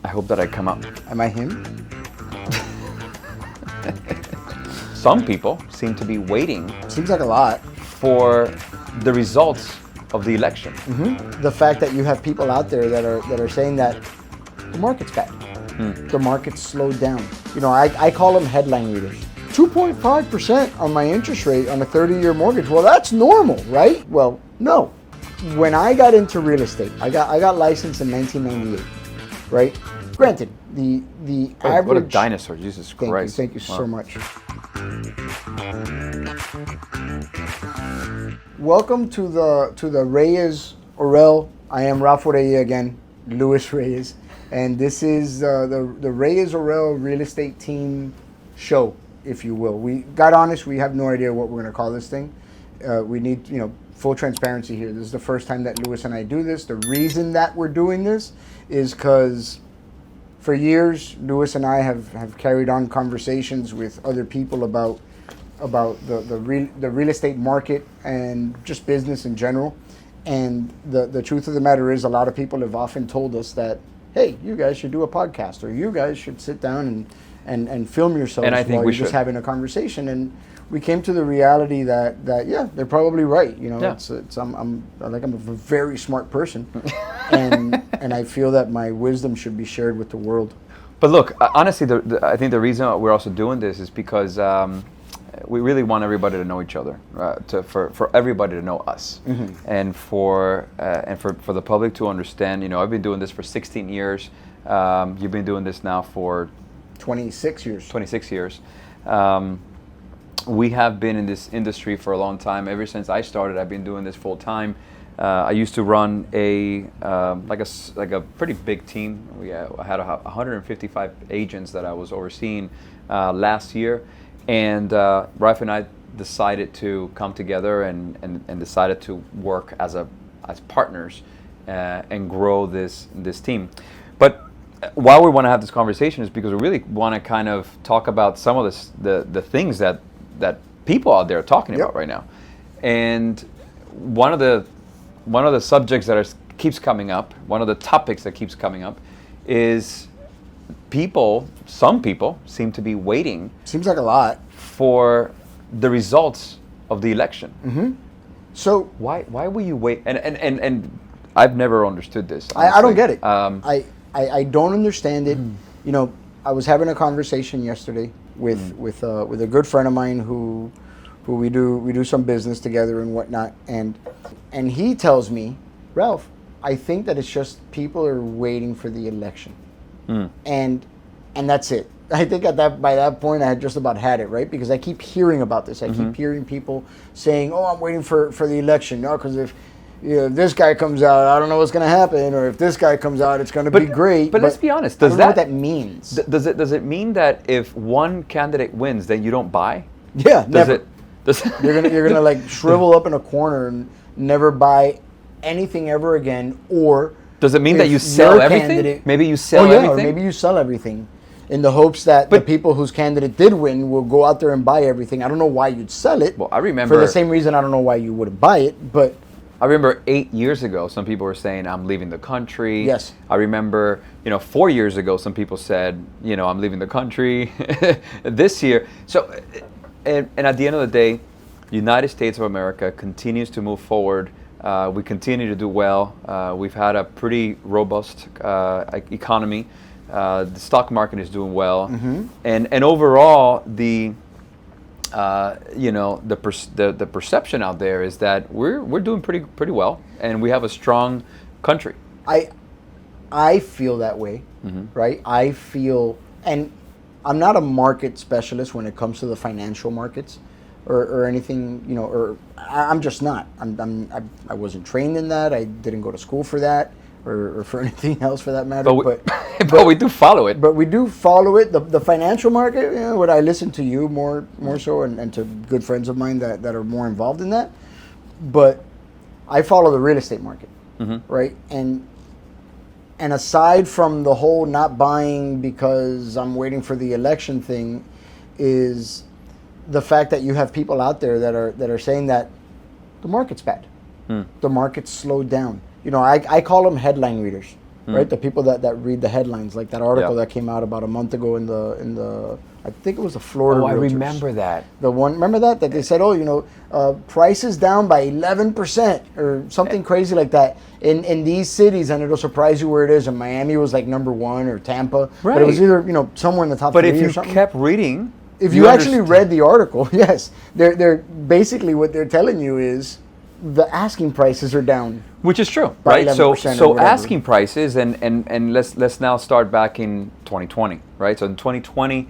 I hope that I come up. Am I him? Some people seem to be waiting Seems like a lot. for the results of the election. The fact that you have people out there that are saying that the market's bad. The market's slowed down. You know, I call them headline readers. 2.5% on my interest rate on a 30-year mortgage. Well, that's normal, right? Well, no. When I got into real estate, I got licensed in 1998, right? Granted, the average. What a dinosaur! Jesus Christ! Thank you so much. Welcome to the Reyes Orelle. I am Ralph Orelle again, Luis Reyes, and this is the Reyes Orelle Real Estate Team show, if you will. We got honest. We have no idea what we're going to call this thing. We need, full transparency here. This is the first time that Luis and I do this. The reason that we're doing this is because for years, Luis and I have carried on conversations with other people about the real estate market and just business in general. And the truth of the matter is, a lot of people have often told us that, hey, you guys should do a podcast, or you guys should sit down and film yourselves And I think while we you're just should. having a conversation. And we came to the reality that yeah, they're probably right. Yeah. I'm a very smart person, and I feel that my wisdom should be shared with the world. But look, honestly, I think the reason we're also doing this is because we really want everybody to know each other, for everybody to know us, and for the public to understand. I've been doing this for 16 years. You've been doing this now for 26 years. 26 years. We have been in this industry for a long time. Ever since I started, I've been doing this full time. I used to run a pretty big team. I had 155 agents that I was overseeing last year, and Ralph and I decided to come together and decided to work as partners and grow this team. But why we want to have this conversation is because we really want to kind of talk about some of the things that people out there are talking about right now. And one of the subjects that keeps coming up, one of the topics that keeps coming up, is some people seem to be waiting. Seems like a lot. For the results of the election. So why will you wait? And I've never understood this. I don't get it. I I don't understand it. I was having a conversation yesterday with a good friend of mine who we do some business together and whatnot, and he tells me, Ralph, I think that it's just people are waiting for the election, and that's it. I think by that point I had just about had it, right? Because I keep hearing about this. I keep hearing people saying, "Oh, I'm waiting for the election." No, because if this guy comes out, I don't know what's going to happen, or if this guy comes out, it's going to be great. But let's be honest. I don't know what that means. Does it mean that if one candidate wins, then you don't buy? Yeah, never. You're gonna like shrivel up in a corner and never buy anything ever again, or does it mean that you sell everything? Maybe you sell everything? Or maybe you sell everything in the hopes that the people whose candidate did win will go out there and buy everything. I don't know why you'd sell it. Well, I remember for the same reason I don't know why you wouldn't buy it, but I remember 8 years ago, some people were saying, I'm leaving the country. Yes. I remember, 4 years ago, some people said, I'm leaving the country this year. So, and at the end of the day, United States of America continues to move forward. We continue to do well. We've had a pretty robust economy. The stock market is doing well. And overall, the perception out there is that we're doing pretty well, and we have a strong country. I feel that way, right? I feel, and I'm not a market specialist when it comes to the financial markets or anything, or I'm just not. I wasn't trained in that. I didn't go to school for that. Or for anything else for that matter. But we do follow it. But we do follow it. The financial market, what I listen to you more so, and to good friends of mine that are more involved in that. But I follow the real estate market, right? And aside from the whole not buying because I'm waiting for the election thing, is the fact that you have people out there that are saying that the market's bad. The market's slowed down. I call them headline readers. right? The people that read the headlines, like that article Yeah. that came out about a month ago in the I think it was the Florida. Oh, I Realtors. remember that. The one, remember that they said, oh, prices down by 11% or something crazy like that in these cities, and it'll surprise you where it is. And Miami was like number 1, or Tampa, but it was Right. either somewhere in the top But 3 if or you something. kept reading, If you actually understand- read the article, yes, they're basically what they're telling you is the asking prices are down. which is true, By right? So 11% or so whatever. asking prices, and let's now start back in 2020, right? So in 2020,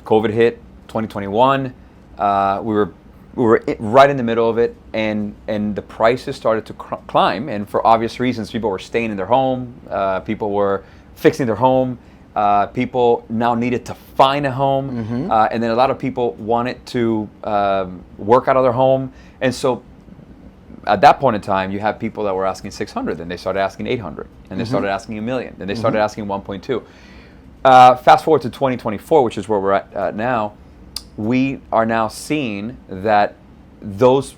COVID hit. 2021, we were right in the middle of it, and the prices started to climb, and for obvious reasons, people were staying in their home, people were fixing their home, people now needed to find a home, and then a lot of people wanted to work out of their home, and so at that point in time, you have people that were asking 600, then they started asking 800, and they started asking $1 million, then they started asking 1.2. Fast forward to 2024, which is where we're at now. We are now seeing that those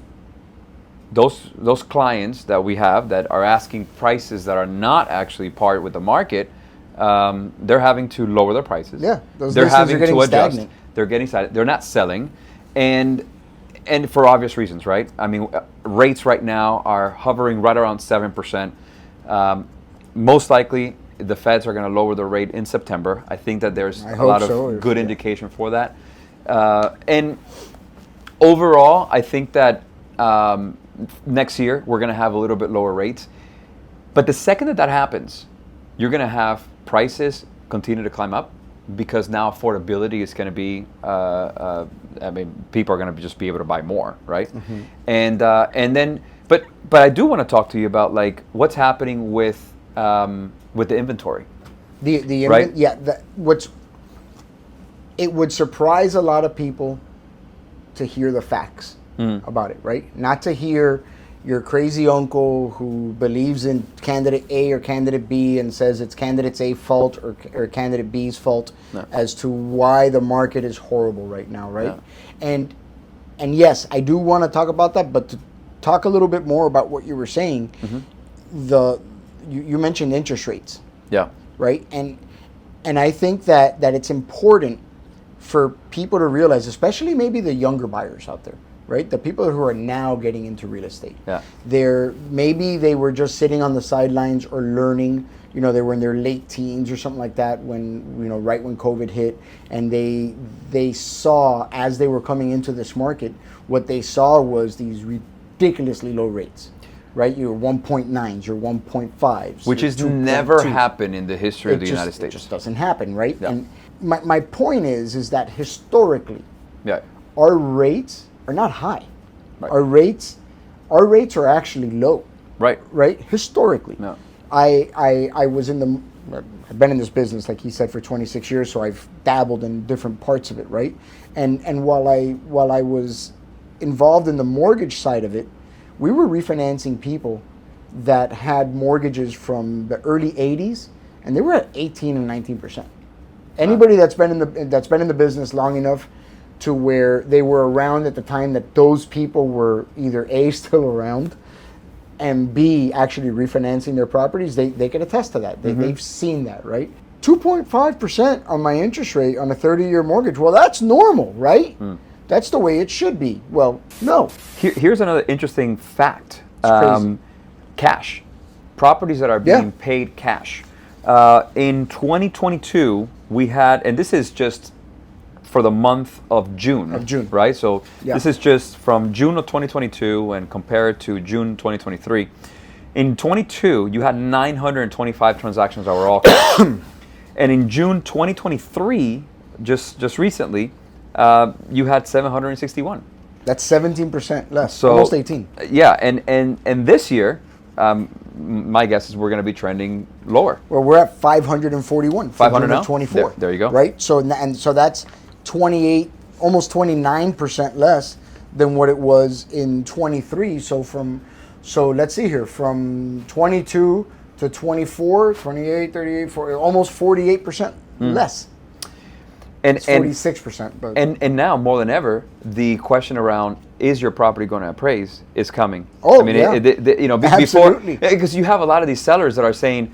clients that we have that are asking prices that are not actually par with the market, they're having to lower their prices. Yeah, those they're listings having are getting to adjust. stagnant. They're getting stagnant. They're not selling, and for obvious reasons, right? I mean, rates right now are hovering right around 7%. Most likely, the Feds are going to lower the rate in September. I think that there's a lot of good indication for that. And overall, I think that next year we're going to have a little bit lower rates. But the second that happens, you're going to have prices continue to climb up, because now affordability is going to be, I mean, people are going to just be able to buy more, right? And then, but I do want to talk to you about like what's happening with the inventory. Right? Yeah, it would surprise a lot of people to hear the facts about it, right? Not to hear your crazy uncle who believes in candidate A or candidate B and says it's candidate A's fault or candidate B's fault as to why the market is horrible right now, right? Yeah. And yes, I do want to talk about that, but to talk a little bit more about what you were saying, you mentioned interest rates. Yeah. Right? And I think that it's important for people to realize, especially maybe the younger buyers out there, right? The people who are now getting into real estate. Yeah. Maybe they were just sitting on the sidelines or learning, they were in their late teens or something like that when, right when COVID hit, and they saw, as they were coming into this market, what they saw was these ridiculously low rates. Right, your 1.9s, your 1.5s, which has never happened in the history of the United States. It just doesn't happen, right? Yeah. And my point is that historically, yeah, our rates are not high. Right. Our rates are actually low. Right. Right. Historically, no. I've been in this business, like he said, for 26 years, so I've dabbled in different parts of it, right? And while I was involved in the mortgage side of it, we were refinancing people that had mortgages from the early 80s, and they were at 18 and 19%. Anybody that's been in the business long enough to where they were around at the time that those people were either A, still around, and B, actually refinancing their properties, they can attest to that. They've seen that, right? 2.5% on my interest rate on a 30-year mortgage. Well, that's normal, right? That's the way it should be. Well, no. Here's another interesting fact. It's crazy. Cash. Properties that are being paid cash. In 2022, we had, and this is just for the month of June. Right? So this is just from June of 2022 and compared to June 2023. In 22, you had 925 transactions that were all cash. And in June 2023, just recently, you had 761. That's 17% less, so, almost 18. Yeah, and this year, my guess is we're going to be trending lower. Well, we're at 541. 500 now? 24. There you go. Right? So that's 28, almost 29% less than what it was in 23. So let's see here, from 22 to 24, 28, 38, 40, almost 48% less. And 46%. But and now more than ever, the question around is your property going to appraise is coming. Oh, I mean, yeah. before, because you have a lot of these sellers that are saying,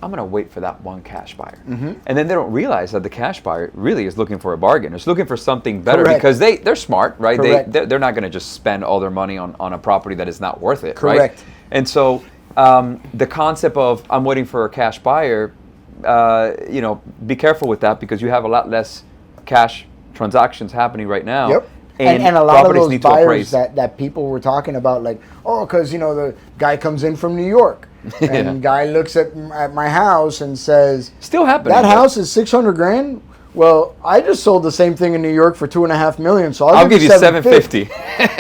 I'm going to wait for that one cash buyer. Mm-hmm. And then they don't realize that the cash buyer really is looking for a bargain. It's looking for something better Correct. because they're smart, right? Correct. They're not going to just spend all their money on a property that is not worth it, Correct. right? And so the concept of I'm waiting for a cash buyer, be careful with that because you have a lot less cash transactions happening right now. Yep. And a lot of those buyers that people were talking about, like, because the guy comes in from New York, and guy looks at my house and says, still happening. That house is $600,000. Well, I just sold the same thing in New York for $2.5 million, so I'll give you $750.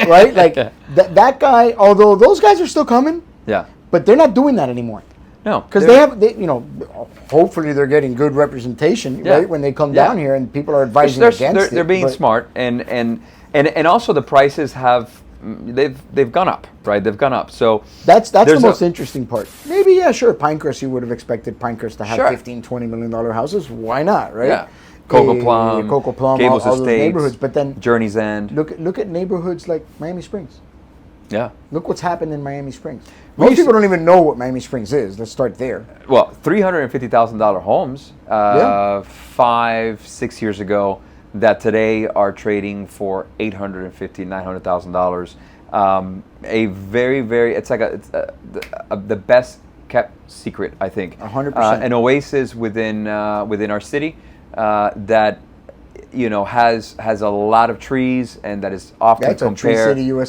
Right? Like that guy. Although those guys are still coming, but they're not doing that anymore. No, because hopefully they're getting good representation, right, when they come down here, and people are advising against it. They're being smart, and also the prices they've gone up, right? They've gone up. So that's the most interesting part. Maybe sure, Pinecrest, you would have expected Pinecrest to have $15-20 million houses. Why not, right? Yeah. Coco Plum, Gables all Estates, those neighborhoods, but then Journey's End. Look at neighborhoods like Miami Springs. Yeah. Look what's happened in Miami Springs. Most people don't even know what Miami Springs is. Let's start there. Well, $350,000 homes 5-6 years ago that today are trading for $850,000-$900,000. A very, very, it's like the best kept secret, I think. 100%. An oasis within our city that has a lot of trees and that is often compared. It's a Tree City, USA.